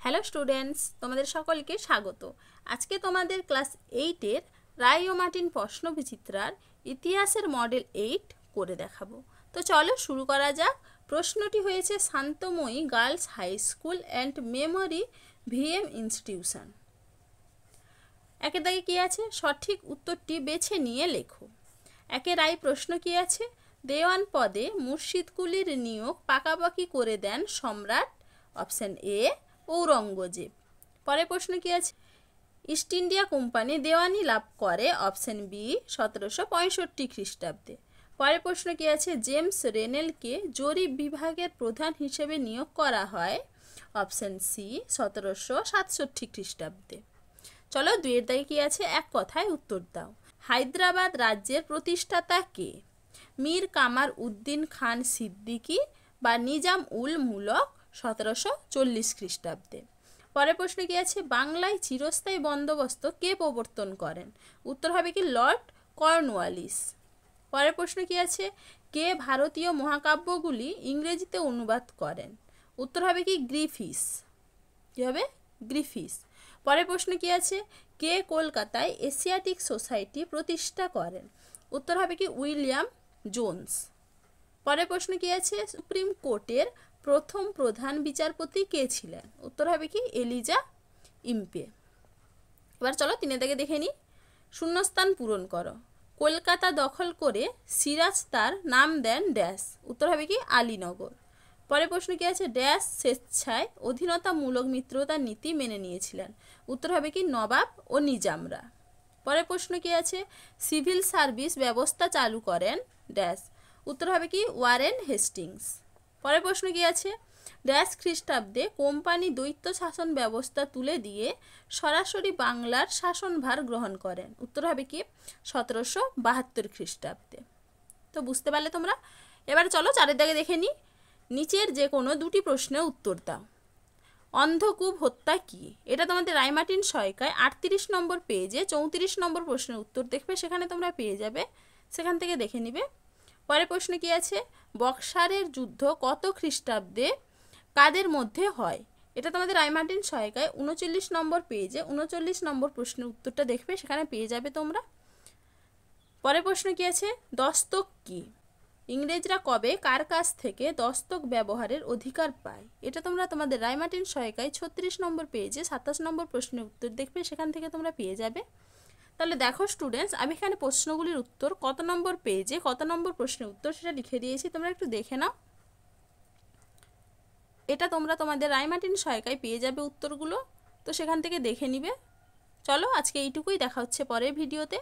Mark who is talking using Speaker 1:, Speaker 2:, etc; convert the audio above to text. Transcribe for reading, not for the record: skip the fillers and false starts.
Speaker 1: Hello students, তোমাদের সকলকে স্বাগত। আজকে তোমাদের ক্লাস 8-এর রায় ও মার্টিন প্রশ্নবিচিত্রার ইতিহাসের মডেল 8 করে দেখাবো। তো চলো শুরু করা যাক। প্রশ্নটি হয়েছে Shantamoyee girls high school and memory VM institution. একের দাগে কী আছে? সঠিক উত্তরটি বেছে নিয়ে লেখো। একের রায় প্রশ্ন কী আছে? দেওয়ান পদে মুর্শিদকুলির নিয়োগ পাকাপাকি করে দেন সম্রাট। Option A Aurangzeb. পরের প্রশ্ন কি আছে? ইস্ট ইন্ডিয়া কোম্পানি দেওয়ানি লাভ করে। অপশান বি 1765 খ্রিস্টাব্দে। পরের প্রশ্ন কি আছে? জেমস রেনেলকে জরিপ বিভাগের প্রধান হিসেবে নিয়োগ করা হয়। অপশান সি 1767 খ্রিস্টাব্দে। চলো দুইয়ের দাগে কি আছে? এক কথায় উত্তর দাও। হায়দ্রাবাদ রাজ্যের প্রতিষ্ঠাতা কে? মীর কামার উদ্দিন খান সিদ্দিকী বা নিজাম উল মুলক 1740 খ্রিস্টাব্দে। পরের প্রশ্ন কি আছে? বাংলায় চিরস্থায়ী বন্দোবস্ত কে প্রবর্তন করেন? উত্তর হবে কি লর্ড কর্নওয়ালিস। পরের প্রশ্ন কি আছে? কে ভারতীয় মহাকাব্যগুলি ইংরেজিতে অনুবাদ করেন? উত্তর হবে কি গ্রিফিস। কি হবে? গ্রিফিস। পরের প্রশ্ন কি আছে? কে কলকাতায় এশিয়াটিক সোসাইটি প্রতিষ্ঠা করেন? উত্তর হবে কি উইলিয়াম জোন্স। পরের প্রশ্ন কি আছে? সুপ্রিম কোর্টের প্রথম প্রধান বিচারপতি কে ছিলেন? উত্তর হবে কি এলিজা ইম্পে। এবার চলো তিনের দাগে দেখে নিই। শূন্যস্থান পূরণ করো। কলকাতা দখল করে সিরাজ তার নাম দেন ড্যাশ। উত্তর হবে কি আলীনগর। পরের প্রশ্ন কি আছে? ড্যাশ স্বেচ্ছায় অধীনতামূলক মিত্রতার নীতি মেনে নিয়েছিলেন? উত্তর হবে কি নবাব ও নিজামরা। পরের প্রশ্ন কি আছে? সিভিল সার্ভিস ব্যবস্থা চালু করেন ড্যাশ। উত্তর হবে কি ওয়ারেন হেস্টিংস। পরের প্রশ্ন কি আছে? ড্যাশ খ্রিস্টাব্দে কোম্পানি দ্বৈত শাসন ব্যবস্থা তুলে দিয়ে সরাসরি বাংলার শাসনভার গ্রহণ করেন? উত্তর হবে কি 1772 খ্রিস্টাব্দে। তো বুঝতে পারলে তোমরা। এবার চলো চারের দাগে দেখে নিই। নিচের যে কোনো দুটি প্রশ্নের উত্তর দাও। অন্ধকূপ হত্যা কি? এটা তোমাদের রায়মার্টিন সহায়িকায় 38 নম্বর পেজে 34 নম্বর প্রশ্নের উত্তর দেখবে, সেখানে তোমরা পেয়ে যাবে, সেখান থেকে দেখে নিবে। পরের প্রশ্ন কি আছে? বক্সারের যুদ্ধ কত খ্রিস্টাব্দে কাদের মধ্যে হয়? এটা তোমাদের রায়মার্টিন সহায়িকায় 39 নম্বর পেজে 39 নম্বর প্রশ্নের উত্তরটা দেখবে, সেখানে পেয়ে যাবে তোমরা। পরের প্রশ্ন কি আছে? দস্তক কি? ইংরেজরা কবে কার কাছ থেকে দস্তক ব্যবহারের অধিকার পায়? এটা তোমরা তোমাদের রায়মার্টিন সহায়িকায় 36 নম্বর পেজে 27 নম্বর প্রশ্নের উত্তর দেখবে, সেখান থেকে তোমরা পেয়ে যাবে। তাহলে দেখো স্টুডেন্টস, আমি এখানে প্রশ্নগুলির উত্তর কত নম্বর পেজে কত নম্বর প্রশ্নের উত্তর সেটা লিখে দিয়েছি, তোমরা একটু দেখে নাও। এটা তোমরা তোমাদের রায়মার্টিন সহায়িকায় পেয়ে যাবে উত্তরগুলো, তো সেখান থেকে দেখে নিবে। চলো আজকে এইটুকুই, দেখা হচ্ছে পরের ভিডিওতে।